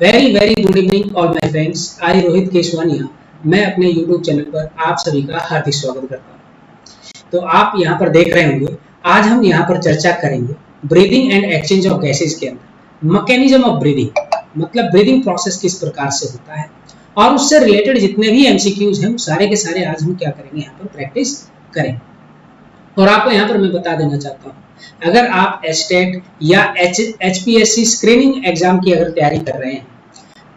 Very very good evening all my friends. I Rohit Keshwania, मैं अपने YouTube channel पर आप सभी का हार्दिक स्वागत करता हूं। तो आप यहां पर देख रहे होंगे, आज हम यहां पर चर्चा करेंगे breathing and exchange of gases के अंदर मैकेनिज्म ऑफ ब्रीदिंग, मतलब ब्रीदिंग प्रोसेस किस प्रकार से होता है और उससे रिलेटेड जितने भी एमसीक्यूज हैं सारे के सारे आज हम क्या करेंगे, यहाँ पर प्रैक्टिस करेंगे। और आपको यहाँ पर मैं बता देना चाहता हूँ, अगर आप एचटेट या एचपीएससी स्क्रीनिंग एग्जाम की अगर तैयारी कर रहे हैं,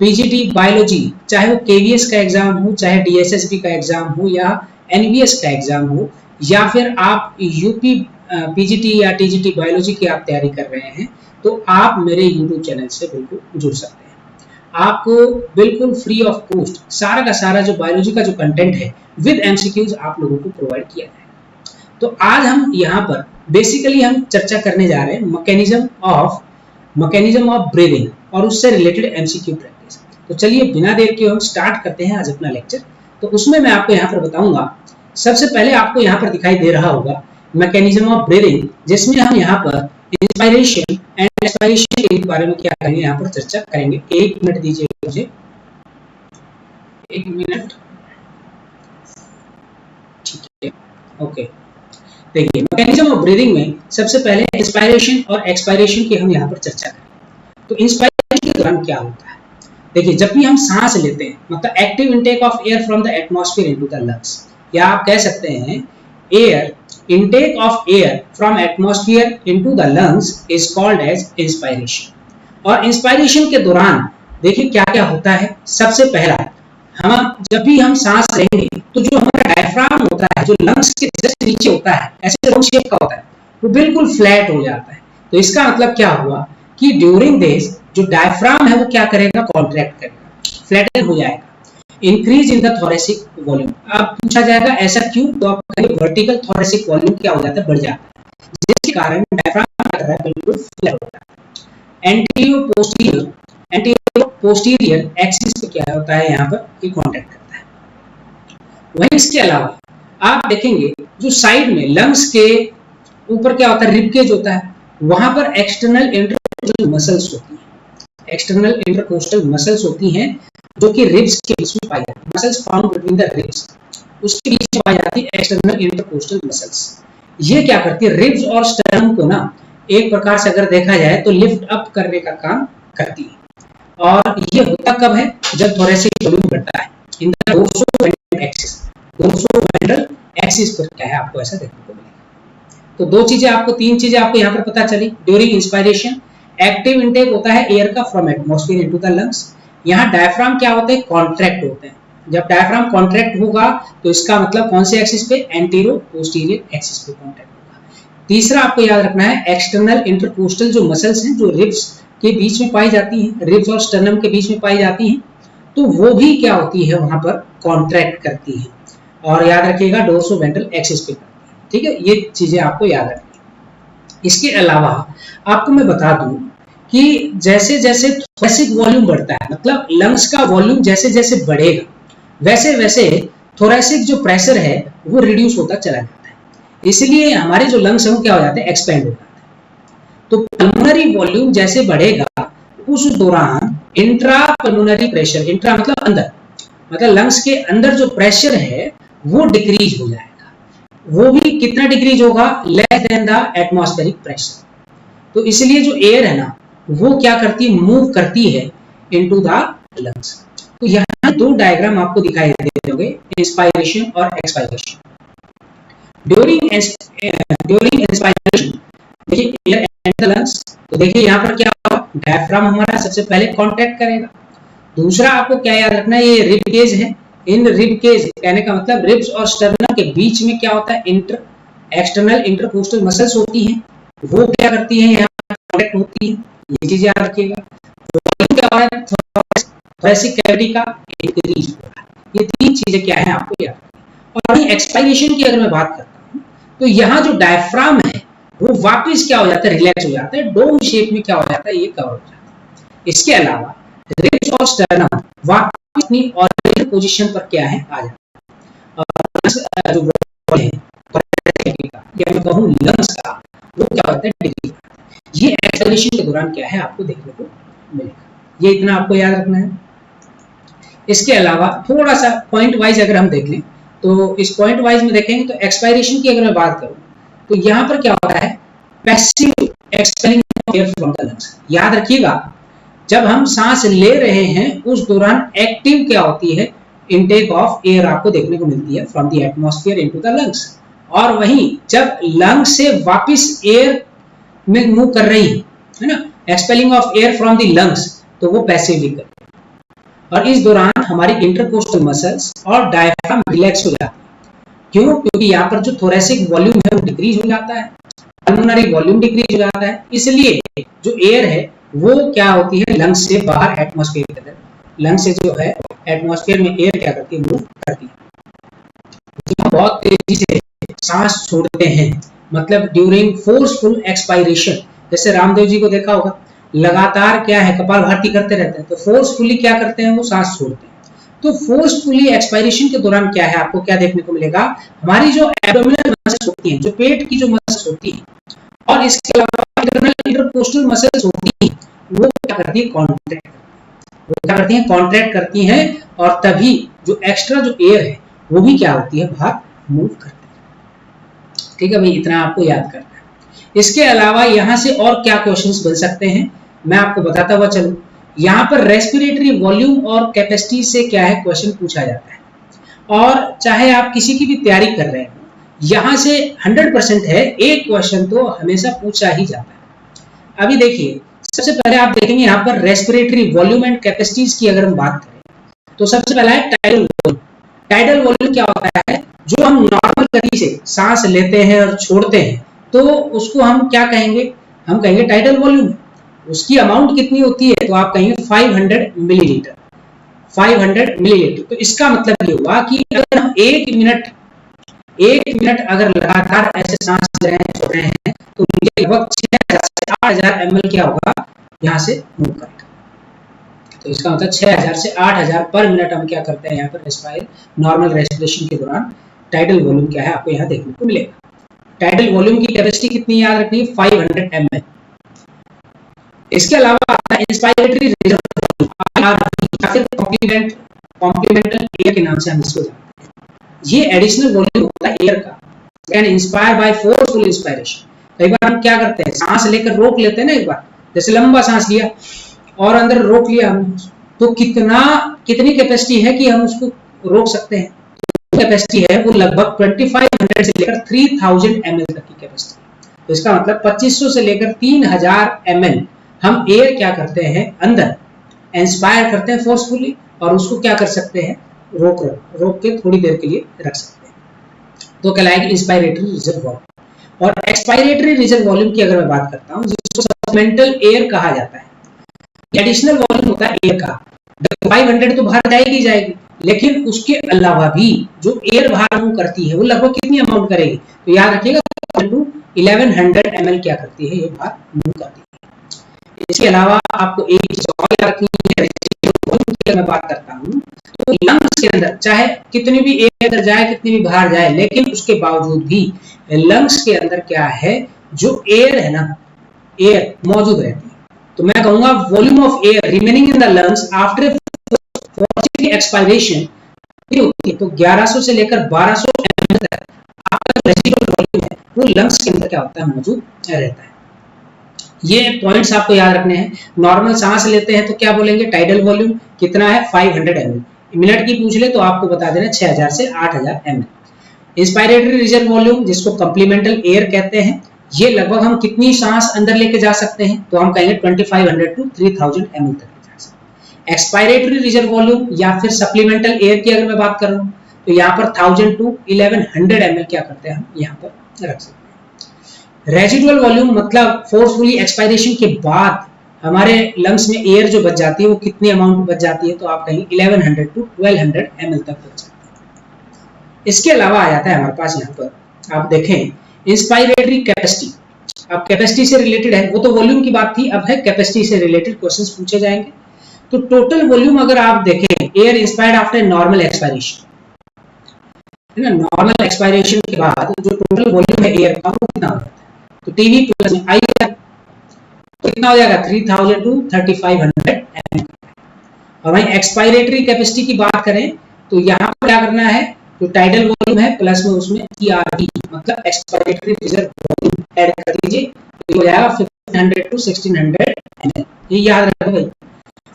पीजीटी बायोलॉजी, चाहे वो केवीएस का एग्जाम हो, चाहे डीएसएसबी का एग्जाम हो या एनवीएस का एग्जाम हो, या फिर आप यूपी पीजीटी या टीजीटी बायोलॉजी की आप तैयारी कर रहे हैं, तो आप मेरे यूट्यूब चैनल से बिल्कुल जुड़ सकते हैं। आपको बिल्कुल फ्री ऑफ कॉस्ट सारा का सारा जो बायोलॉजी का जो कंटेंट है विद एमसीक्यूज आप लोगों को प्रोवाइड किया जाएगा। तो आज हम यहाँ पर बेसिकली हम चर्चा करने जा रहे हैं मैकेनिज्म ऑफ ब्रीदिंग और उससे रिलेटेड एमसीक्यू प्रैक्टिस। तो चलिए बिना देर के हम स्टार्ट करते हैं आज अपना लेक्चर। तो उसमें मैं आपको यहाँ पर बताऊंगा, सबसे पहले आपको यहाँ पर दिखाई दे रहा होगा मैकेनिज्म ऑफ ब्रीदिंग, जिसमें हम यहाँ पर इंस्पायरेशन एंड एक्सपायरेशन के बारे में क्या करेंगे, यहाँ पर चर्चा करेंगे। एक मिनट दीजिए मुझे, एक मिनट, ठीक है, ओके। देखिए, मैकेनिज्म ऑफ ब्रीदिंग में सबसे पहले इंस्पायरेशन और एक्सपायरेशन की हम यहाँ पर चर्चा करें। तो इंस्पायरेशन के दौरान क्या होता है, देखिए, जब भी हम सांस लेते हैं, मतलब active intake of air from the atmosphere into the lungs, या आप कह सकते हैं air intake of air from atmosphere into the lungs is called as inspiration. और इंस्पायरेशन के दौरान देखिए क्या क्या होता है। सबसे पहला, हम जब भी हम सांस लेंगे तो जो हमारा डायफ्राम होता है, जो लंग्स के जस्ट नीचे होता है, ऐसे राउंड शेप का होता है, वो बिल्कुल फ्लैट हो जाता है। तो इसका मतलब क्या हुआ कि ड्यूरिंग दिस जो डायफ्राम है वो क्या करेगा, कॉन्ट्रैक्ट करेगा, फ्लैटन हो जाएगा। Increase in the thoracic volume. अब पूछा जाएगा ऐसा क्यों, तो आप कहेंगे वर्टिकल थोरेसिक वॉल्यूम क्या हो जाता है, बढ़ जाता है, जिसके कारण डायफ्राम क्या कर रहा है, बिल्कुल फ्लैट हो रहा है। एंटीरियर पोस्टीरियर एक्सिस पे क्या होता है, यहाँ पर ये कॉन्टैक्ट करता है। वहीं इसके अलावा आप देखेंगे जो साइड में लंग्स के ऊपर क्या होता है, रिब केज होता है, वहां पर एक्सटर्नल इंटरकोस्टल मसल्स होती हैं। एक्सटर्नल इंटरकोस्टल मसल्स होती हैं जो कि रिब्स के बीच में पाई जाती है। Muscles found between the ribs, उसके बीच में पाई जाती है एक्सटर्नल इंटरकोस्टल मसल्स। ये क्या करती है, रिब्स और स्टर्नम को ना एक प्रकार से अगर देखा जाए तो लिफ्ट अप करने का काम करती है। और ये होता कब है, जब थोरेसिक वॉल्यूम बढ़ता है। इन द डोर्सोवेंट्रल एक्सिस, डोर्सोवेंट्रल एक्सिस पर क्या है, आपको ऐसा देखने को मिलेगा। तो दो चीजें आपको, तीन चीजें आपको यहाँ पर पता चली। ड्यूरिंग इंस्पायरेशन एक्टिव इनटेक होता है एयर का from atmosphere into the lungs. यहाँ डायफ्राम क्या होते हैं, कॉन्ट्रैक्ट होते हैं। जब डायफ्राम कॉन्ट्रैक्ट होगा तो इसका मतलब कौन से एक्सिस पे, एंटीरो पोस्टीरियर एक्सिस पे कॉन्ट्रैक्ट होगा। तीसरा आपको याद रखना है, एक्सटर्नल इंटरकोस्टल जो मसल्स हैं, जो रिब्स के बीच में पाई जाती हैं, रिब्स और स्टर्नम के बीच में पाई जाती हैं, तो वो भी क्या होती है, वहां पर कॉन्ट्रैक्ट करती है। और याद रखिएगा डोर्सोवेंट्रल एक्सिस पे करती है, ठीक है। ये चीजें आपको याद रखनी। इसके अलावा आपको मैं बता दूं कि जैसे जैसे थोरेसिक वॉल्यूम बढ़ता है, मतलब लंग्स का वॉल्यूम जैसे जैसे बढ़ेगा, वैसे वैसे थोरेसिक जो प्रेशर है वो रिड्यूस होता चला जाता है। इसलिए हमारे जो लंग्स हैं वो क्या हो जाते हैं, एक्सपेंड हो जाते हैं। तो पल्मोनरी वॉल्यूम जैसे बढ़ेगा उस दौरान इंट्रा पल्मोनरी प्रेशर, इंट्रा मतलब अंदर, मतलब लंग्स के अंदर जो प्रेशर है वो डिक्रीज हो जाएगा। वो भी कितना डिक्रीज होगा, less than the atmospheric pressure. तो इसलिए जो एयर है ना वो क्या करती है, मूव करती है इनटू द लंग्स। तो यहाँ दो डायग्राम आपको दिखाई देते होंगे, इंस्पायरेशन और एक्सपायरेशन। ड्यूरिंग इंस्पायरेशन देखिए एयर एंटर द लंग्स, तो देखिए यहाँ पर क्या होगा, डायफ्राम हमारा सबसे पहले कॉन्ट्रैक्ट करेगा। दूसरा आपको क्या याद रखना है, ये रिब केज है। इन रिब केज कहने का मतलब रिब्स और स्टर्नम के बीच में क्या होता है, एक्सटर्नल इंटरकोस्टल मसल्स होती हैं, वो क्या करती हैं, यहाँ कॉन्टैक्ट होती है। ये चीज याद रखिएगा। क्या है, थोरेसिक कैविटी का इंक्रीज हो रहा है। ये तीन चीजें क्या है आपको याद रखनी। और एक्सपायरेशन की अगर मैं बात करता हूँ तो यहाँ जो डायफ्राम है वो वापस क्या हो जाता है, रिलैक्स हो जाता है, डोम शेप में क्या हो जाता है, ये कवर हो जाता है। इसके अलावा रिब्स और स्टर्नम वापस अपनी ओरिजिनल पोजीशन पर क्या है, आ जाता है। और जो है या मैं कहूँ लंग्स का, वो क्या होता है, डिक्रीज। ये एक्सपायरेशन के दौरान क्या है आपको देखने को मिलेगा। ये इतना आपको याद रखना है। इसके अलावा थोड़ा सा पॉइंट वाइज अगर हम देख लें तो इस पॉइंट वाइज में देखेंगे तो एक्सपायरेशन की अगर मैं बात करूं तो यहाँ पर क्या होता है, passive expelling of air from the lungs. याद रखिएगा, जब हम सांस ले रहे हैं उस दौरान एक्टिव क्या होती है, इनटेक ऑफ एयर आपको देखने को मिलती है from the atmosphere into the lungs. और वहीं जब लंग से वापस एयर में मूव कर रही है ना, expelling of air from the lungs, तो वो पैसिवली कर। और इस दौरान हमारी इंटरकोस्टल मसल्स और डायफ्राम रिलैक्स हो जाती है। क्यों? क्योंकि यहाँ पर जो थोरेसिक वॉल्यूम है वो डिक्रीज हो जाता है, पल्मोनरी वॉल्यूम डिक्रीज हो जाता है, इसलिए जो एयर है वो क्या होती है, लंग्स से बाहर एटमॉस्फेयर के अंदर, लंग से जो है एटमॉस्फेयर में एयर क्या करती है, मूव करती है। जब बहुत तेजी से सांस छोड़ते हैं, मतलब ड्यूरिंग फोर्सफुल एक्सपायरेशन, जैसे रामदेव जी को देखा होगा, लगातार क्या है, कपालभाति करते रहते हैं, तो फोर्सफुली क्या करते हैं, वो सांस छोड़ते हैं। तो फोर्सफुली एक्सपायरेशन के दौरान क्या है, आपको क्या देखने को मिलेगा, हमारी जो एब्डोमिनल मसल्स होती हैं, जो पेट की जो मसल्स होती है, और इसके अलावा इंटरनल इंटरकोस्टल मसल्स होती हैं, वो क्या करती है, कॉन्ट्रैक्ट, वो क्या करती हैं, कॉन्ट्रैक्ट करती हैं, और तभी जो एक्स्ट्रा जो एयर है वो भी क्या होती है, बाहर मूव करती है। ठीक है भाई, इतना आपको याद करना है। इसके अलावा यहाँ से और क्या क्वेश्चंस बन सकते हैं, मैं आपको बताता हुआ चलूं। यहाँ पर रेस्पिरेटरी वॉल्यूम और कैपेसिटी से क्या है, क्वेश्चन पूछा जाता है। और चाहे आप किसी की भी तैयारी कर रहे हैं, यहाँ से 100% है, एक क्वेश्चन तो हमेशा पूछा ही जाता है। अभी देखिए, सबसे पहले आप देखेंगे यहाँ पर रेस्पिरेटरी वॉल्यूम एंड कैपेसिटीज की अगर हम बात करें तो सबसे पहला है टाइडल वॉल्यूम। टाइडल वॉल्यूम क्या होता है, जो हम नॉर्मल गति से सांस लेते हैं और छोड़ते हैं, तो उसको हम क्या कहेंगे, हम कहेंगे टाइडल वॉल्यूम। उसकी अमाउंट कितनी होती है, तो आप कहेंगे 500 मिलीलीटर, 500 मिलीलीटर। तो इसका मतलब ये हुआ कि अगर हम एक मिनट अगर लगातार ऐसे सांस ले रहे हैं, छोड़ रहे हैं, तो लगभग 6000 से 8000 ml क्या होगा, यहाँ से मूव करेगा। तो इसका मतलब 6000 से 8000 पर मिनट हम क्या करते हैं, यहाँ पर रेस्पायर, नॉर्मल रेस्पिरेशन के दौरान टाइडल वॉल्यूम क्या है, आपको यहाँ देखने को मिलेगा। टाइडल वॉल्यूम की कैपेसिटी कितनी याद रखनी है, 500 ml। इसके अलावा आता है इंस्पायरेटरी रिजर्व वॉल्यूम, या फिर कॉम्प्लीमेंटल एयर के नाम से हम इसको जानते हैं। ये एडिशनल वॉल्यूम होता है एयर का, can inspire by forceful inspiration. कई बार हम क्या करते हैं, सांस लेकर रोक लेते हैं ना, एक बार जैसे लंबा सांस लिया और अंदर रोक लिया हम, तो कितनी कैपेसिटी है कि हम उसको रोक सकते हैं, कैपेसिटी है वो लगभग 2500 से लेकर 3000 ml तक की कैपेसिटी है। तो इसका मतलब 2500 से लेकर 3000 ml हम एयर क्या करते हैं, अंदर इंस्पायर करते हैं फोर्सफुली, और उसको क्या कर सकते हैं, रोक के थोड़ी देर के लिए रख सकते हैं, तो कहलाएगी इंस्पायरेटरी रिजर्व वॉल्यूम। और एक्सपायरेटरी रिजर्व वॉल्यूम की अगर मैं बात करता हूं, जिसको सप्लीमेंटल एयर कहा जाता है, एडिशनल वॉल्यूम होता है एयर का। 500 तो बाहर जाएगी जाएगी, लेकिन उसके अलावा भी जो एयर बाहर मूव करती है वो लगभग कितनी अमाउंट करेगी, तो याद रखिएगा 1100 ml क्या करती है, ये बाहर मूव करती है। इसके अलावा आपको एक चीज और याद रखनी है, की मैं बात करता हूं, तो लंग्स के अंदर चाहे कितनी भी एयर अंदर जाए, कितनी भी बाहर जाए, लेकिन उसके बावजूद भी लंग्स के अंदर क्या है, जो एयर है ना, एयर मौजूद रहती है। तो मैं कहूंगा volume of air remaining in the lungs after forceful expiration होती है, तो 1100 से लेकर 1200 ml तक आपका जो रेसिडुअल वॉल्यूम है वो लंग्स के अंदर क्या होता है, मौजूद रहता है। ये पॉइंट्स आपको याद रखने हैं। नॉर्मल सांस लेते हैं तो क्या बोलेंगे, टाइडल वॉल्यूम कितना है, 500 ml। मिनट की पूछ ले तो आपको बता देना 6000 से 8000 ml। इंस्पायरेटरी रिजर्व वॉल्यूम, जिसको कम्प्लीमेंटल एयर कहते हैं, ये लगभग हम कितनी सांस अंदर लेके जा सकते हैं, तो हम कहेंगे 2500 to 3000 ml तक जा सकते हैं। एक्सपायरेटरी रिजर्व वॉल्यूम या फिर सप्लीमेंटल एयर की अगर मैं बात करूं, तो यहाँ पर 1000 to 1100 ml क्या करते हैं, हम यहाँ पर रख सकते हैं। रेजिडुअल वॉल्यूम मतलब फोर्सफुली एक्सपायरेशन के बाद हमारे लंग्स में एयर जो बच जाती है वो कितनी अमाउंट बच जाती है, तो आप कहेंगे 1100 to 1200 ml तक बच जाती है। इसके अलावा आ जाता है हमारे पास यहाँ पर, आप देखें इंस्पायरेटरी कैपेसिटी। अब कैपेसिटी से रिलेटेड है, वो तो वॉल्यूम की बात थी, अब है कैपेसिटी से रिलेटेड क्वेश्चंस पूछे जाएंगे। तो टोटल वॉल्यूम अगर आप देखें, air inspired after normal expiration, है ना, नॉर्मल एक्सपायरेशन के बाद जो टोटल वॉल्यूम है एयर का वो कितना होता है, तो टीवी प्लस आई तो कितना हो जाएगा 3000 to 3500 ml। और वहीं एक्सपायरेटरी कैपेसिटी की बात करें तो यहाँ पर क्या करना है, जो टाइडल वॉल्यूम है प्लस में उसमें ERV मतलब एक्सपायरेटरी रिजर्व वॉल्यूम ऐड कर दीजिए, तो हो जाएगा 1500 to 1600 ml। ये याद रखो भाई।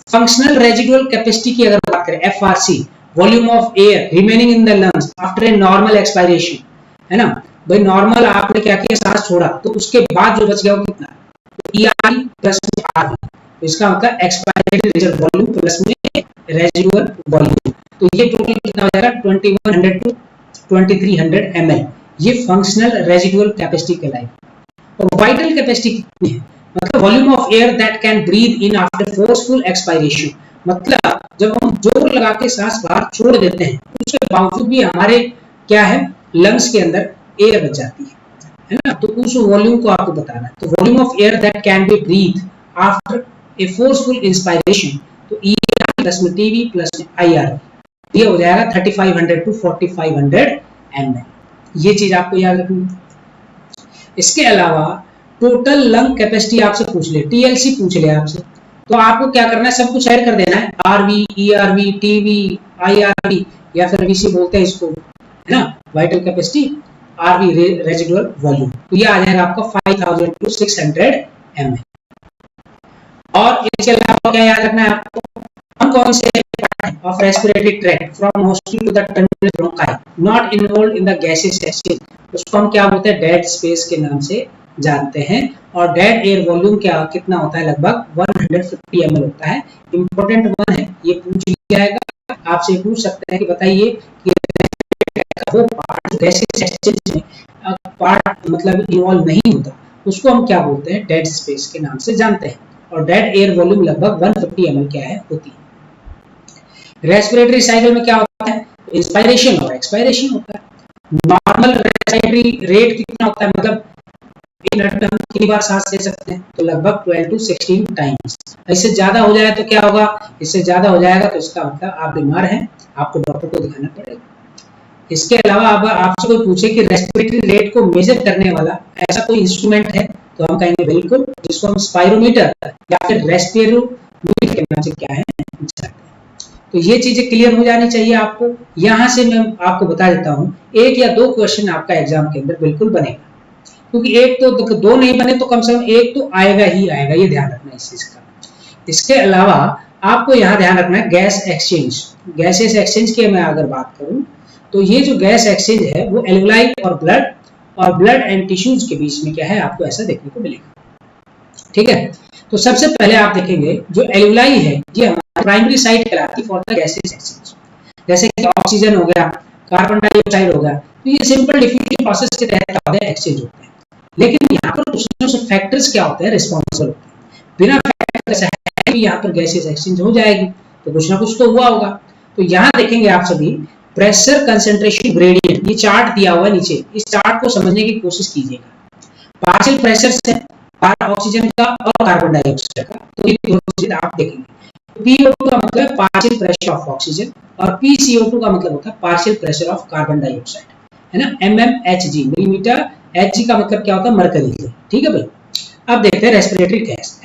फंक्शनल रेजिडुअल कैपेसिटी की अगर बात करें FRC, volume of air remaining in the lungs after a normal expiration, है ना भाई। नॉर्मल आपने क्या किया, सांस छोड़ा तो उसके बाद जो बच गया वो कितना, तो ERV प्लस RV, तो इसका मतलब एक्सपायरेटरी रिजर्व वॉल्यूम प्लस में रेजिडुअल वॉल्यूम, तो ये टोटल कितना हो जाएगा 2100 to 2300 ml। ये फंक्शनल रेजिडुअल कैपेसिटी कहलाएगी। और वाइटल कैपेसिटी कितनी है, मतलब volume of air that can breathe in after forceful expiration, मतलब जब हम जोर लगा के सांस बाहर छोड़ देते हैं उसके बावजूद भी हमारे क्या है, लंग्स के अंदर एयर बच जाती है ना, तो उस वॉल्यूम को आपको बताना है। तो volume of air that can be breath after a forceful inspiration, तो ERV प्लस में TB प्लस में IRV, ये हो जाएगा 3500 to 4500 ml। ये चीज आपको याद रखनी है। इसके अलावा टोटल लंग कैपेसिटी आपसे पूछ ले, TLC पूछ ले आपसे, तो आपको क्या करना है, सब कुछ ऐड कर देना है, RV, ERV, TB, IRV या फिर VC बोलते हैं इसको, है ना, vital capacity, RV residual volume, तो ये आ जाएगा आपका 5000 to 600 ml। और इसके अलावा क्या याद रखना है आपको, हम कौन से of respiratory tract from nostril to the terminal bronchi not involved in the gaseous exchange, उसको हम क्या बोलते हैं, डेड स्पेस के नाम से जानते हैं। और डेड एयर वॉल्यूम क्या कितना होता है, लगभग 150 ml होता है। इंपॉर्टेंट वन है, ये पूछ लिया जाएगा आपसे, पूछ सकते हैं कि बताइए कि वो पार्ट गैसेस एक्सचेंज में पार्ट मतलब इन्वॉल्व नहीं होता, उसको हम क्या बोलते हैं, डेड स्पेस के नाम से जानते हैं। और डेड एयर वॉल्यूम लगभग 150 ml क्या है, होती है। रेस्पिरेटरी साइकिल में क्या होता है, इंस्पायरेशन और एक्सपायरेशन होता है। नॉर्मल रेस्पिरेटरी रेट कितना होता है, मतलब एक मिनट में हम कितनी बार सांस ले सकते हैं, तो लगभग 12 to 16 टाइम्स। इससे ज्यादा हो जाए तो क्या होगा, इससे ज्यादा हो जाएगा तो इसका मतलब आप बीमार हैं, आपको डॉक्टर को दिखाना पड़ेगा। इसके अलावा अब आपसे कोई पूछे कि रेस्पिरेटरी रेट को मेजर करने वाला ऐसा कोई इंस्ट्रूमेंट है, तो हम कहेंगे बिल्कुल, जिसको हम स्पायरोमीटर या फिर रेस्पिरोमीटर के नाम से क्या है जानते हैं। तो ये चीजें क्लियर हो जानी चाहिए आपको। यहां से मैं आपको बता देता हूं, एक या दो क्वेश्चन आपका एग्जाम के अंदर बिल्कुल बनेगा, क्योंकि एक तो दो नहीं बने तो कम से कम एक तो आएगा ही आएगा, ये ध्यान रखना इस चीज का। इसके अलावा आपको यहाँ ध्यान रखना है गैस एक्सचेंज, गैसेस एक्सचेंज की मैं अगर बात करूं तो ये जो गैस एक्सचेंज है वो एल्वुलाई और ब्लड एंड टिश्यूज के बीच में क्या है, आपको ऐसा देखने को मिलेगा। ठीक है, तो सबसे पहले आप देखेंगे जो एल्वुलाई है ये हमारी प्राइमरी साइट कहलाती है फॉर द गैसेस एक्सचेंज, जैसे कि ऑक्सीजन हो गया, कार्बन डाइऑक्साइड हो गया, तो ये सिंपल डिफ्यूजन प्रोसेस के तहत एक्सचेंज होते हैं। लेकिन यहाँ पर कुछ ना कुछ फैक्टर्स क्या होते हैं, रिस्पॉन्सिबल होते हैं। बिना फैक्टर है कि यहाँ पर गैसेस एक्सचेंज हो जाएगी, तो कुछ ना कुछ तो हुआ होगा। तो यहाँ देखेंगे आप सभी प्रेशर कंसंट्रेशन ग्रेडियंट, ये चार्ट दिया हुआ है नीचे, इस चार्ट को समझने की कोशिश कीजिएगा। पार्शियल प्रेशर से ऑक्सीजन का और कार्बन डाइऑक्साइड का, तो ये दोनों चीज आप देखेंगे। PO2 का मतलब पार्शियल प्रेशर ऑफ ऑक्सीजन और PCO2 का मतलब होता है partial pressure of carbon dioxide, है ना, mmHg मिलीमीटर, Hg का मतलब क्या होता है, मरकरी। ठीक है भाई। अब देखते हैं रेस्पिरेटरी गैस,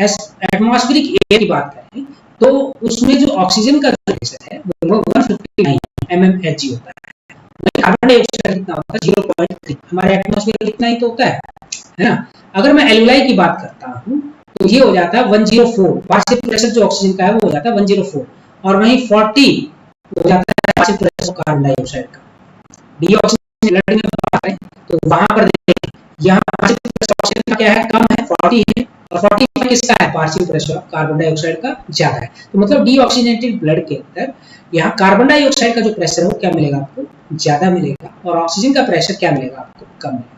एटमॉस्फेरिक एयर की बात करें तो उसमें जो ऑक्सीजन का प्रेशर है वो 159 mmHg होता है। कार्बन डाइऑक्साइड कितना होता है, 0.3, हमारे एटमॉस्फेयर कितना ही तो होता है ना। अगर मैं एल्वुलाई की बात करता हूं तो ये हो जाता है 104, पार्शियल प्रेशर जो ऑक्सीजन का है वो हो जाता है 104, और वहीं 40 हो जाता है पार्शियल प्रेशर कार्बन डाइऑक्साइड का। डीऑक्सीजनेटेड ब्लड में बात करें तो वहां पर देखिए यहाँ पार्शियल प्रेशर ऑक्सीजन का क्या है, कम है 40 है, और 45 किसका है, पार्शियल प्रेशर कार्बन डाइऑक्साइड का ज्यादा है। तो मतलब डीऑक्सीजनेटेड ब्लड के अंदर यहाँ कार्बन डाइऑक्साइड का जो प्रेशर है वो क्या मिलेगा, आपको ज्यादा मिलेगा, और ऑक्सीजन का प्रेशर क्या मिलेगा, आपको कम मिलेगा।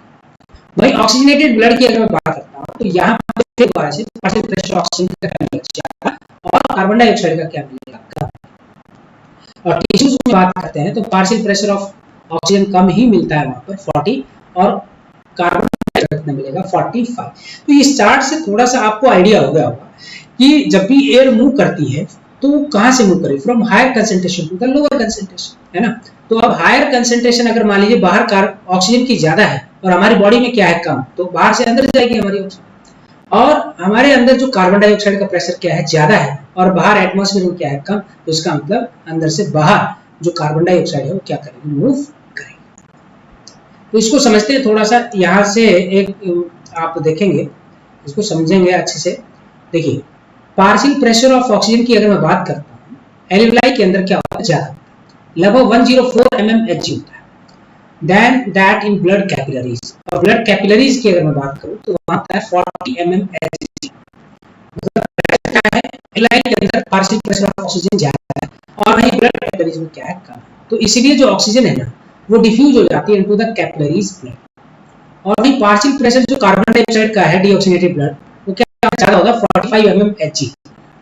वही ऑक्सीजनेटेड ब्लड की अगर मैं बात करता हूँ तो यहाँ पर दोबारा से पार्शियल प्रेशर ऑक्सीजन का क्या मिलेगा, ज्यादा, और कार्बन डाइऑक्साइड का क्या मिलेगा, कम। और टिश्यूज में बात करते हैं तो पार्शियल प्रेशर ऑफ ऑक्सीजन कम ही मिलता है वहां पर 40, और कार्बन डाइऑक्साइड कितना मिलेगा 45। तो इस चार्ट से थोड़ा सा आपको आइडिया हो गया होगा कि जब भी एयर मूव करती है तो कहां से मूव करे, from higher concentration to the lower concentration, है ना। तो अब हायर कंसंट्रेशन अगर मान लीजिए बाहर ऑक्सीजन की ज्यादा है और हमारी बॉडी में क्या है, कम, तो बाहर से अंदर जाएगी हमारी ऑक्सीजन। और हमारे अंदर जो कार्बन डाइऑक्साइड का प्रेशर क्या है, ज्यादा है, और बाहर एटमॉस्फेयर में क्या है, कम, तो इसका मतलब अंदर से बाहर जो कार्बन डाइऑक्साइड है वो क्या करेगी, मूव करेगी। तो इसको समझते हैं थोड़ा सा, यहाँ से एक आप देखेंगे, इसको समझेंगे अच्छे से। देखिए, पार्शियल प्रेशर ऑफ ऑक्सीजन की अगर मैं बात करता हूँ, एल्यूलाई के अंदर क्या होता है, ज्यादा, लगभग 104 mmHg होता है, then that in blood capillaries, और ब्लड कैपिलरीज की अगर मैं बात करूं तो वहां होता है 40 mmHg। मतलब क्या है, एल्यूलाई के अंदर पार्शियल प्रेशर ऑफ ऑक्सीजन ज्यादा है, और वहीं ब्लड कैपिलरीज में क्या है, कम। तो इसीलिए जो ऑक्सीजन है ना, वो डिफ्यूज हो जाती है इनटू द कैपिलरीज ब्लड। और वही पार्शियल प्रेशर जो कार्बन डाइऑक्साइड का है, डीऑक्सीनेटेड ब्लड, वो क्या ज्यादा होता है, 45 mmHg,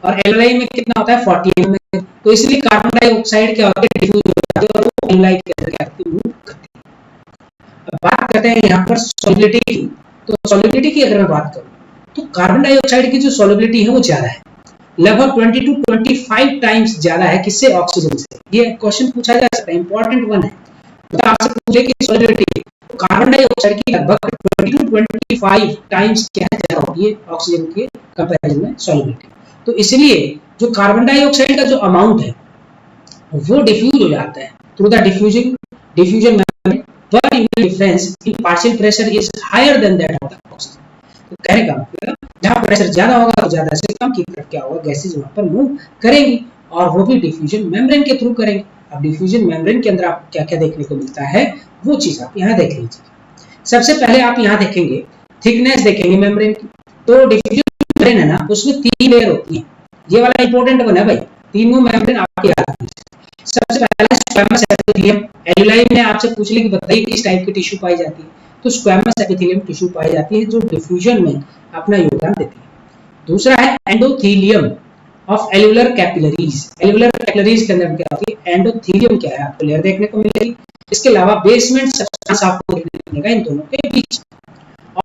और एल्यूलाई में कितना होता है, 40 mmHg। तो इसलिए कार्बन डाइऑक्साइड क्या होता है, डिफ्यूज हो जाती है, और वो एल्यूलाई के अंदर क्या करती है, मूव करती है। अब बात करते हैं यहाँ पर सॉल्युबिलिटी की। तो सॉल्युबिलिटी की अगर मैं बात करूँ, तो कार्बन डाइऑक्साइड की जो सॉल्युबिलिटी है वो ज्यादा है, लगभग 20 to 25 टाइम्स ज्यादा है, किससे, ऑक्सीजन से। ये क्वेश्चन पूछा जा सकता है, इंपॉर्टेंट वन है। मतलब आपसे पूछे कि सॉल्युबिलिटी, कार्बन डाइऑक्साइड की लगभग 20 to 25 टाइम्स क्या है, ज्यादा होती है ऑक्सीजन के कंपैरिजन में सॉल्युबिलिटी। तो इसलिए जो कार्बन डाइऑक्साइड का जो अमाउंट है वो डिफ्यूज हो जाता है through the diffusion method, but in difference in partial pressure is higher than that of the oxygen। तो कहने का मतलब जहाँ प्रेशर ज्यादा होगा तो ज्यादा से कम की तरफ क्या होगा, गैसेज वहां पर मूव करेंगी, और वो भी डिफ्यूजन मेम्ब्रेन के थ्रू करेंगे। अब डिफ्यूजन मेम्ब्रेन के अंदर आपको क्या क्या देखने को मिलता है, वो चीज आप यहाँ देख लीजिए। सबसे पहले आप यहाँ देखेंगे, थिकनेस देखेंगे मेम्ब्रेन की। तो डिफ्यूजन मेम्ब्रेन है ना, उसमें 3 लेयर होती है, ये वाला इंपॉर्टेंट वन है भाई, तीनों मेम्ब्रेन आपके याद रखना। सबसे पहला स्क्वैमस एपिथेलियम, एल्यूलाई में आपसे पूछ ले कि बताइए किस टाइप की टिश्यू पाई जाती है, तो स्क्वैमस एपिथेलियम टिश्यू पाई जाती है, जो डिफ्यूजन में अपना योगदान देती है। दूसरा है एंडोथेलियम ऑफ एल्यूलर कैपिलरीज। एल्यूलर कैपिलरीज के अंदर क्या होती है, एंडोथेलियम क्या है, आपको लेयर देखने को मिलेगी। इसके अलावा बेसमेंट सब्सटेंस आपको देखने को मिलेगा इन दोनों के बीच।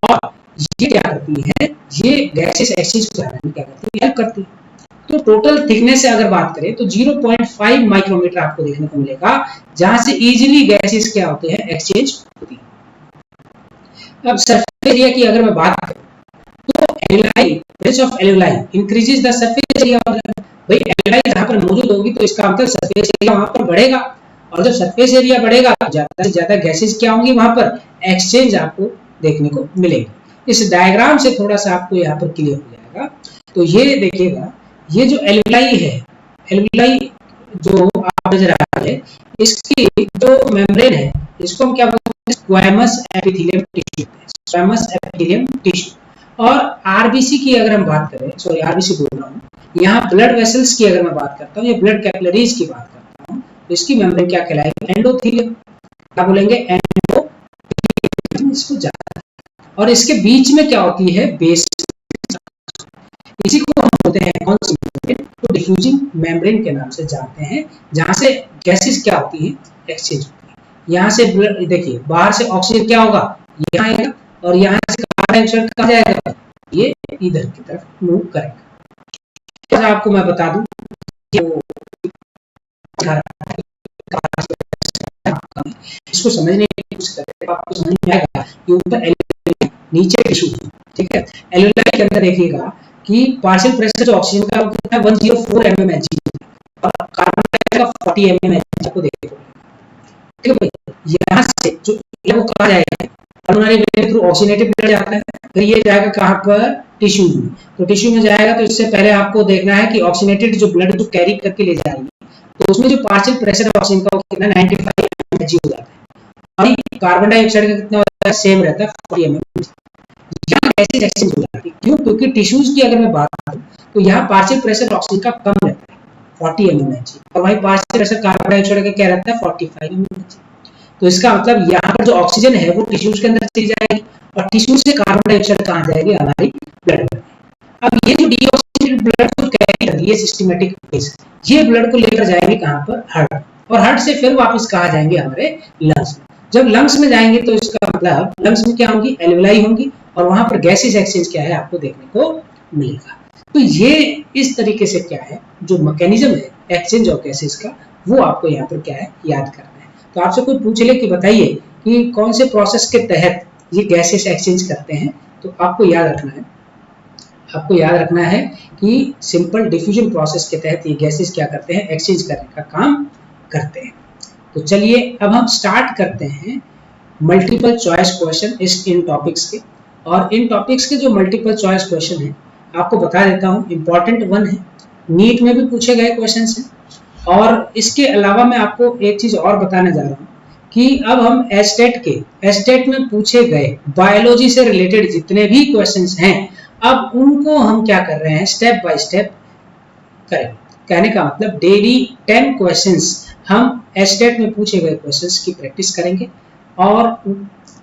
और ये क्या करती है, ये गैसेस एक्सचेंज कराने में क्या करती है, हेल्प करती है। तो टोटल थिकनेस से अगर बात करें तो 0.5 माइक्रोमीटर आपको देखने को मिलेगा, जहां से इजीली गैसेस क्या होते हैं, एक्सचेंज होती है। अब सरफेस एरिया की अगर मैं बात करूं, तो एल्यूलाई, pressure of एल्यूलाई increases the surface area. भाई एल्यूलाई जहां पर मौजूद होगी तो इसका मतलब सरफेस एरिया वहां पर बढ़ेगा, और जब सरफेस एरिया बढ़ेगा तो ज्यादा से ज्यादा गैसेस क्या होंगी, वहां पर एक्सचेंज आपको देखने को मिलेगी। इस डायग्राम से थोड़ा सा आपको यहाँ पर क्लियर हो जाएगा। तो ये देखिएगा, ये जो एल्यूलाई है, एल्यूलाई जो आप नजर आ रहा है, इसकी जो मेम्ब्रेन है, इसको हम क्या बोलते हैं, squamous epithelium tissue, squamous epithelium tissue. और आरबीसी की अगर हम बात करें, सॉरी आरबीसी बोल रहा हूँ, यहाँ ब्लड वेसल्स की अगर मैं बात करता हूँ, या ब्लड कैपिलरीज की बात करता हूँ, तो इसकी मेम्ब्रेन क्या कहलाएगी, एंडोथेलियम। क्या बोलेंगे, एंडोथेलियम इसको जाता है। और इसके बीच में क्या होती है, बेस, इसी को हम बोलते हैं कौन सी मेम्ब्रेन, तो डिफ्यूजिंग मेम्ब्रेन के नाम से जानते हैं, जहां से गैसेस क्या होती है, एक्सचेंज होती है। यहाँ से देखिए, बाहर से ऑक्सीजन क्या होगा, यहाँ आएगा, और यहाँ से कार्बन डाइऑक्साइड कहाँ जाएगा, ये इधर की तरफ मूव करेगा। आपको मैं बता दूं, इसको समझने की कोशिश करें, आपको समझ में आएगा कि ऊपर एल्यूलाई, नीचे टिश्यू, ठीक है। एल्यूलाई के अंदर देखिएगा कि पार्शियल प्रेशर जो ऑक्सीजन का कितना है, 104 mmHg, और कार्बन डाइऑक्साइड का 40 mmHg को देखो, ठीक है भाई। यहाँ से जो वो कहा जाएगा, pulmonary went through oxygenated blood जाता है, फिर ये जाएगा कहाँ पर, टिश्यू में। तो टिश्यू में जाएगा तो इससे पहले आपको देखना है कि ऑक्सीजनेटेड जो ब्लड जो कैरी करके ले जाएगी, तो उसमें जो पार्शियल प्रेशर ऑक्सीजन का कितना 95 mmHg हो जाता है, और कार्बन डाइऑक्साइड का कितना होता है, सेम रहता है 40 mmHg। यहाँ गैसेज एक्सचेंज हो जाती है, क्यों, क्योंकि टिश्यूज की अगर मैं बात करूं तो यहाँ पार्शियल प्रेशर ऑक्सीजन का कम रहता है 40 mmHg, और वहीं पार्शियल प्रेशर कार्बन डाइऑक्साइड का क्या रहता है, 45 mmHg। तो इसका मतलब यहाँ पर जो ऑक्सीजन है वो टिश्यूज के अंदर चली जाएगी, और टिश्यूज से कार्बन डाइऑक्साइड कहाँ जाएगी, हमारी ब्लड में। अब ये जो डीऑक्सीनेटेड ब्लड को कैरी कर रही है सिस्टमैटिक फेज, ये ब्लड को लेकर जाएंगे कहाँ पर, हार्ट, और हार्ट से फिर वापस कहाँ जाएंगे, हमारे लंग्स में। जब लंग्स में जाएंगे तो इसका मतलब लंग्स में क्या होंगी, एल्यूलाई होंगी, और वहां पर गैसेज एक्सचेंज क्या है, आपको देखने को मिलेगा। तो ये इस तरीके से क्या है, जो मैकेनिज्म है एक्सचेंज ऑफ गैसेज का, वो आपको यहाँ पर क्या है, याद करना है। तो आपसे कोई पूछ ले कि बताइए कि कौन से प्रोसेस के तहत ये गैसेज एक्सचेंज करते हैं, तो आपको याद रखना है आपको याद रखना है कि सिंपल डिफ्यूजन प्रोसेस के तहत ये गैसेस क्या करते हैं, एक्सचेंज करने का काम करते हैं। तो चलिए अब हम स्टार्ट करते हैं मल्टीपल चॉइस क्वेश्चन इस इन टॉपिक्स के। और इन टॉपिक्स के जो मल्टीपल चॉइस क्वेश्चन है आपको बता देता हूँ, इंपॉर्टेंट वन है, नीट में भी पूछे गए क्वेश्चन हैं। और इसके अलावा मैं आपको एक चीज और बताने जा रहा हूँ कि अब हम एस्टेट में पूछे गए बायोलॉजी से रिलेटेड जितने भी क्वेश्चंस हैं, अब उनको हम क्या कर रहे हैं, स्टेप बाय स्टेप करें। कहने का मतलब डेली 10 क्वेश्चंस हम एस्टेट में पूछे गए क्वेश्चंस की प्रैक्टिस करेंगे और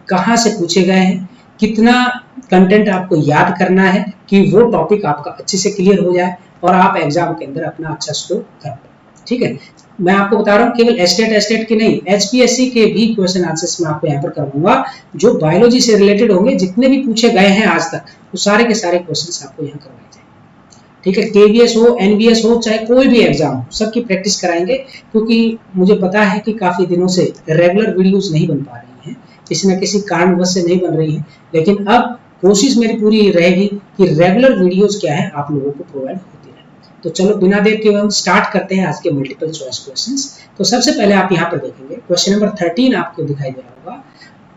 कहाँ से पूछे गए हैं, कितना कंटेंट आपको याद करना है कि वो टॉपिक आपका अच्छे से क्लियर हो जाए और आप एग्जाम के अंदर अपना अच्छा स्कोर कर पाए। ठीक है, मैं आपको बता रहा हूँ केवल एस्टेट के नहीं, एचपीएससी के भी क्वेश्चन आंसर्स मैं आपको यहाँ पर करवाऊंगा जो बायोलॉजी से रिलेटेड होंगे, जितने भी पूछे गए हैं आज तक वो सारे के सारे क्वेश्चन आपको यहाँ करवाए जाएंगे। ठीक है, केवीएस हो, एनवीएस हो, चाहे कोई भी एग्जाम हो, सबकी प्रैक्टिस कराएंगे, क्योंकि मुझे पता है कि काफी दिनों से रेगुलर वीडियोस नहीं बन पा रही हैं, किसी न किसी कारणवश से नहीं बन रही है, लेकिन अब कोशिश मेरी पूरी रहेगी कि रेगुलर वीडियोस क्या है आप लोगों को प्रोवाइड होती रहे। तो चलो बिना देर के हम स्टार्ट करते हैं आज के मल्टीपल चॉइस क्वेश्चंस। तो सबसे पहले आप यहाँ पर देखेंगे क्वेश्चन नंबर 13 आपको दिखाई दे रहा होगा।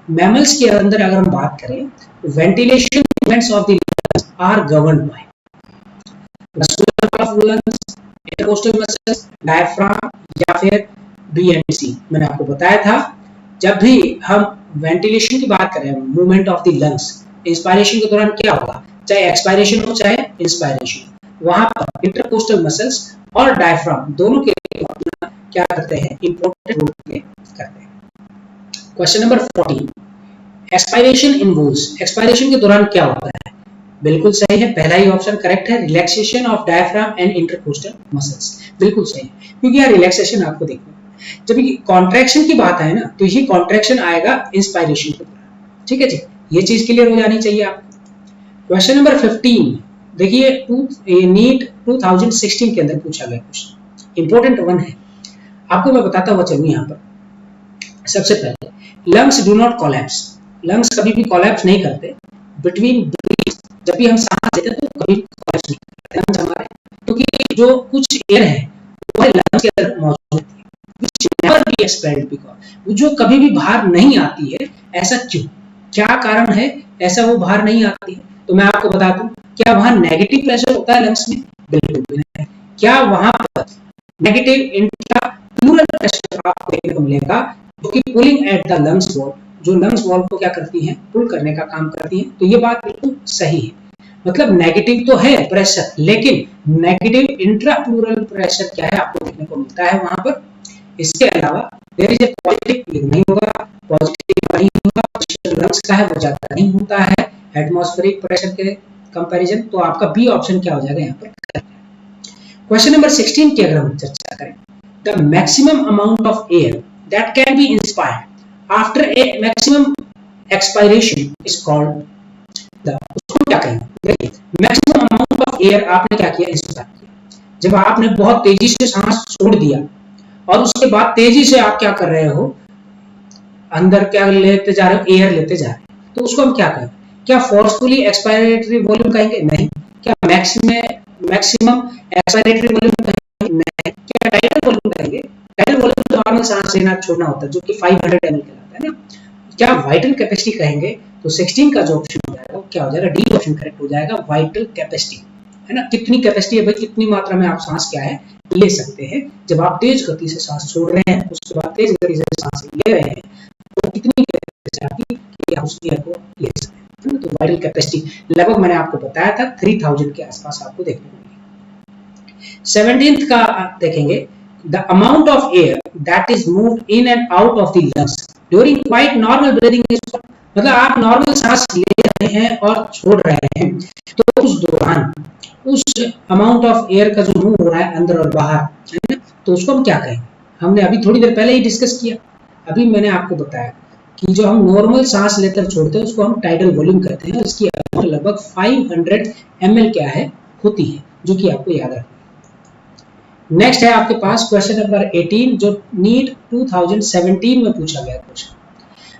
मैमल्स के अंदर अगर हम बात करें, ventilation events of the lungs are governed by muscular of lungs, intercostal muscles, diaphragm या फिर बीएमसी। मैंने आपको बताया था जब भी हम वेंटिलेशन की बात करें, movement of the lungs, inspiration के दौरान क्या होगा, चाहे एक्सपायरेशन हो चाहे इंस्पायरेशन, वहां पर इंटरकोस्टल मसल्स और डायफ्राम दोनों के अपना क्या करते हैं, इंपॉर्टेंट रोल प्ले करते हैं। क्वेश्चन नंबर 14, एक्सपायरेशन इन वूल्स, एक्सपायरेशन के दौरान क्या होता है, बिल्कुल सही है, पहला ही ऑप्शन करेक्ट है, relaxation of diaphragm and intercostal muscles, बिल्कुल सही है, क्योंकि यहाँ रिलैक्सेशन आपको देखो, जब कॉन्ट्रैक्शन की बात है ना तो ये कॉन्ट्रैक्शन आएगा इंस्पायरेशन के दौरान। ठीक है जी, ये चीज क्लियर हो जानी चाहिए आपको। क्वेश्चन नंबर 15 देखिए, नीट 2016 के अंदर पूछा गया क्वेश्चन, इंपॉर्टेंट वन है, आपको मैं बताता हुआ चलूं। यहाँ पर सबसे पहले lungs do not collapse, lungs कभी भी कोलैप्स नहीं करते बिटवीन ब्रीथ, जब भी हम सांस लेते हैं तो कभी कोलैप्स नहीं करते लंग्स हमारे, क्योंकि जो कुछ एयर है वो लंग्स के अंदर मौजूद है, never be expelled because, जो कभी भी बाहर नहीं आती है। ऐसा क्यों, क्या कारण है ऐसा वो बाहर नहीं आती है? तो मैं आपको बता दूं, क्या वहां नेगेटिव प्रेशर होता है लंग्स में? बिल्कुल भी नहीं। क्या वहां पर नेगेटिव इंट्राप्लूरल प्रेशर आपको देखने को मिलेगा, जो कि pulling at the lungs wall, जो लंग्स वॉल को क्या करती है, पुल करने का काम करती है। तो ये बात बिल्कुल सही है, मतलब नेगेटिव तो है प्रेशर, लेकिन नेगेटिव इंट्राप्लूरल प्रेशर क्या है आपको देखने को मिलता है वहां पर। इसके अलावा देयर इज ए पॉजिटिव नहीं होगा, पॉजिटिव नहीं होगा, प्रेशर लंग्स का है वो ज्यादा नहीं होता है एटमॉस्फेरिक प्रेशर के कंपैरिजन। तो आपका बी ऑप्शन क्या हो जाएगा यहाँ पर। क्वेश्चन नंबर 16 की अगर हम चर्चा करें, the maximum amount of air that can B inspired after a maximum expiration is called the, उसको क्या कहेंगे, देखिए मैक्सिमम अमाउंट ऑफ एयर आपने क्या किया, इंस्पायर किया, जब आपने बहुत तेजी से सांस छोड़ दिया और उसके बाद तेजी से आप क्या कर रहे हो, अंदर क्या लेते जा रहे हो, एयर लेते जा रहे हो, तो उसको हम क्या कहेंगे, क्या फोर्सफुली एक्सपायरेटरी वॉल्यूम कहेंगे, नहीं, क्या मैक्सिमम एक्सपायरेटरी वॉल्यूम कहेंगे, नहीं, क्या टाइडल वॉल्यूम कहेंगे, टाइडल वॉल्यूम नॉर्मल सांस लेना छोड़ना होता है जो कि 500 ml कहलाता है ना, क्या वाइटल कैपेसिटी कहेंगे। तो 16 का जो ऑप्शन हो जाएगा वो क्या हो जाएगा, डी ऑप्शन करेक्ट हो जाएगा, वाइटल कैपेसिटी है ना, कितनी कैपेसिटी है भाई, कितनी मात्रा में आप सांस क्या है ले सकते हैं। जब आप तेज गति से सांस छोड़ रहे हैं, उसके बाद तेज गति से सांस ले रहे हैं, तो कितनी कैपेसिटी आपकी कि आप उस एयर को ले सकते हैं। तो वाइटल कैपेसिटी लगभग मैंने आपको बताया था 3000 के आसपास आपको देखने को मिलेगी। 17th का देखेंगे, the amount of air that is moved in and out of the lungs during quite normal breathing, मतलब आप नॉर्मल सांस ले रहे हैं और छोड़ रहे हैं, तो उस दौरान उस अमाउंट ऑफ एयर का जो मूव हो रहा है अंदर और बाहर है ना, तो उसको हम क्या कहेंगे, हमने अभी थोड़ी देर पहले ही डिस्कस किया, अभी मैंने आपको बताया कि जो हम नॉर्मल सांस लेकर छोड़ते हैं उसको हम टाइडल वॉल्यूम कहते हैं, इसकी अमाउंट लगभग 500 ml क्या है होती है, जो कि आपको याद रखना है। नेक्स्ट है आपके पास क्वेश्चन नंबर 18 जो नीट 2017 में पूछा गया क्वेश्चन।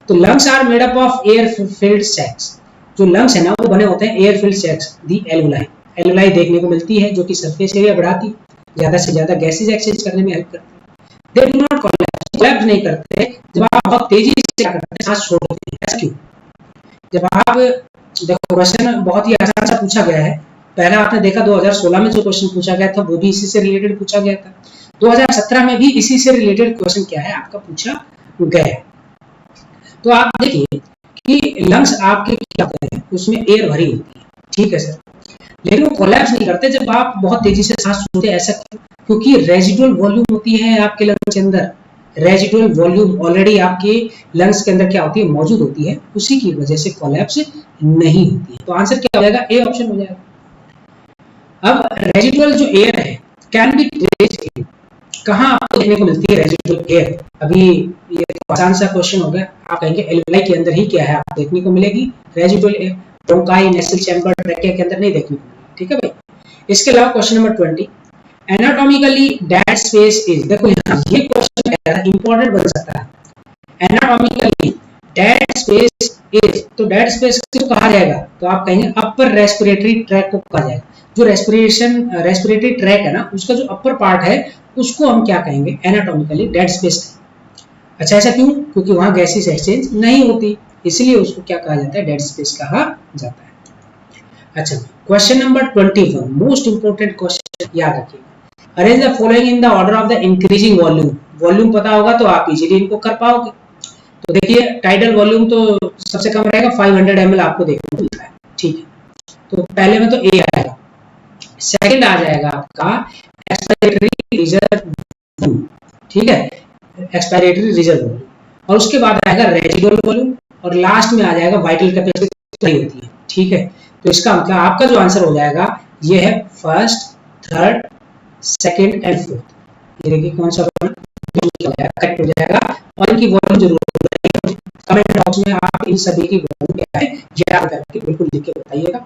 तो lungs are made up of air filled sacs, जो लंग्स है ना वो बने होते हैं air filled sacs, the alveoli, alveoli देखने को मिलती है जो कि सरफेस एरिया बढ़ाती, ज्यादा से ज्यादा गैसेज एक्सचेंज करने में हेल्प करती है। दे डू नॉट कोलैप्स नहीं करते जब आप बहुत तेजी से क्या करते हैं, सांस छोड़ते हैं। ऐसा क्यों? जब आप देखो, क्वेश्चन बहुत ही आसान सा पूछा गया है। पहला आपने देखा 2016 में जो क्वेश्चन पूछा गया था वो भी इसी से रिलेटेड पूछा गया था। 2017 में भी इसी से रिलेटेड क्वेश्चन क्या है आपका पूछा गया। तो आप देखिए कि लंग्स आपके क्या होते हैं, उसमें एयर भरी होती है, ठीक है सर, लेकिन वो कोलैप्स नहीं करते जब आप बहुत तेजी से सांस छोड़ते हैं। ऐसा क्योंकि रेजिडुअल वॉल्यूम होती है आपके लंग्स के अंदर। रेजिडुअल वॉल्यूम ऑलरेडी आपके लंग्स के अंदर क्या होती है, मौजूद होती है, उसी की वजह से कोलैप्स नहीं होती है। तो आंसर क्या हो जाएगा, ए ऑप्शन हो जाएगा। अब रेजिडुअल जो एयर है कैन बी ट्रेस्ड, कहां आपको देखने को मिलती है रेजिडुअल एयर? अभी ये आसान सा क्वेश्चन हो गया, आप कहेंगे एल्वेलाई के अंदर ही क्या है आपको देखने को मिलेगी रेजिडुअल एयर, ब्रोंकाई, नेसल चैम्बर, ट्रैकिया के अंदर नहीं देखने को मिलेगी, ठीक है भाई। इसके अलावा question number 20, anatomically dead space is, देखो यहाँ ये क्वेश्चन इंपॉर्टेंट बन सकता है। एनाटॉमिकली डेड स्पेस इज, तो डेड स्पेस किसको कहा जाएगा? तो आप कहेंगे अपर रेस्पिरेटरी ट्रैक को कहा जाएगा। जो रेस्पिरेटरी ट्रैक है ना, उसका जो अपर पार्ट है उसको हम क्या कहेंगे, एनाटॉमिकली डेड स्पेस। अच्छा, ऐसा क्यों? क्योंकि वहां गैसेस एक्सचेंज नहीं होती, इसलिए उसको क्या कहा जाता है, डेड स्पेस कहा जाता है। अच्छा, question number 21, most important question, याद रखिए। Arrange the following in the order of the increasing volume. Volume पता होगा तो आप इजीली इनको कर पाओगे। तो देखिए, टाइडल वॉल्यूम तो सबसे कम रहेगा, 500 ml आपको देखने को मिलता है, ठीक है। तो पहले में तो ए आएगा, सेकंड आ जाएगा आपका एक्सपायरेटरी रिजर्व, ठीक है, एक्सपायरेटरी रिजर्व वॉल्यूम, और उसके बाद आएगा रेजिडुअल वॉल्यूम, और लास्ट में आ जाएगा वाइटल कैपेसिटी होती है, ठीक है। तो इसका मतलब आपका जो आंसर हो जाएगा ये है first, third, second and fourth. ये देखिए कौन सा करेक्ट हो जाएगा, और इनकी वॉल्यूम जरूर कमेंट बॉक्स में आप इन सभी की वॉल्यूम क्या है याद करके बिल्कुल लिख के बताइएगा।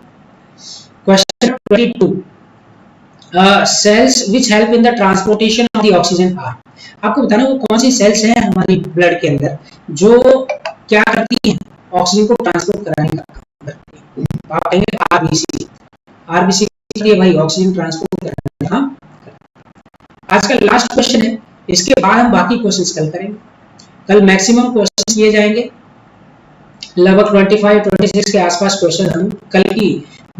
Question 22, cells which help in the transportation of the oxygen are, आपको बताना वो कौन सी सेल्स हैं हमारी ब्लड के अंदर जो क्या करती हैं, ऑक्सीजन को ट्रांसपोर्ट कराने का काम करती हैं। आप कहेंगे आरबीसी, आरबीसी के लिए भाई ऑक्सीजन ट्रांसपोर्ट कराने का काम। आज का लास्ट क्वेश्चन है, इसके बाद हम बाकी क्वेश्चंस कल करेंगे। कल मैक्सिमम क्वेश्चंस किए जाएंगे, लगभग 25-26 के आसपास क्वेश्चन हम कल की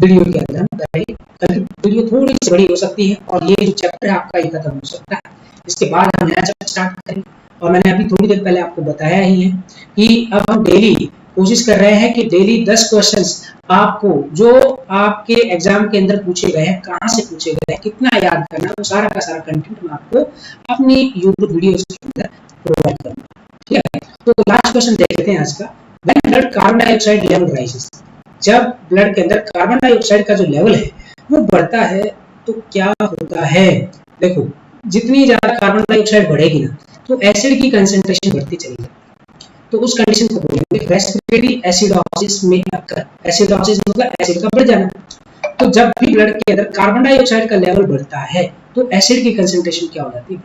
वीडियो के अंदर हम करेंगे। कल की वीडियो थोड़ी सी बड़ी हो सकती है और ये जो चैप्टर है आपका ये खत्म हो सकता है, इसके बाद हम नया चैप्टर स्टार्ट करेंगे। और मैंने अभी थोड़ी देर पहले आपको बताया ही है कि अब हम डेली कोशिश कर रहे हैं कि डेली 10 क्वेश्चंस आपको जो आपके एग्जाम के अंदर पूछे गए हैं, कहाँ से पूछे गए हैं, कितना याद करना, वो सारा का सारा कंटेंट मैं आपको अपनी यूट्यूब वीडियोस के अंदर प्रोवाइड करूंगा, ठीक है। तो लास्ट क्वेश्चन देख लेते हैं आज का। When blood carbon dioxide level rises, जब ब्लड के अंदर कार्बन डाइऑक्साइड का जो लेवल है वो बढ़ता है तो क्या होता है? देखो, जितनी ज्यादा कार्बन डाइऑक्साइड बढ़ेगी ना तो एसिड की कंसंट्रेशन बढ़ती चली जाएगी, तो उस कंडीशन को बोलेंगे रेस्पिरेटरी एसिडोसिस में अकर। एसिडोसिस मतलब एसिड का बढ़ जाना। तो जब भी ब्लड के अंदर कार्बन डाइऑक्साइड का लेवल बढ़ता है तो एसिड की कंसंट्रेशन क्या हो जाती है,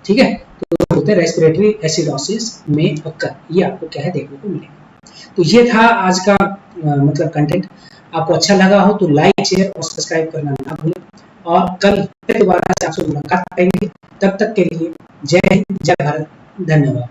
ठीक है। तो होता है रेस्पिरेटरी एसिडोसिस में अकर, ये आपको क्या है देखने को मिलेगा। तो ये था आज का मतलब कंटेंट। आपको अच्छा लगा हो तो लाइक, शेयर और सब्सक्राइब करना ना भूलें, और कल दोबारा से आपसे मुलाकात करेंगे। तब तक के लिए जय हिंद, जय भारत, धन्यवाद।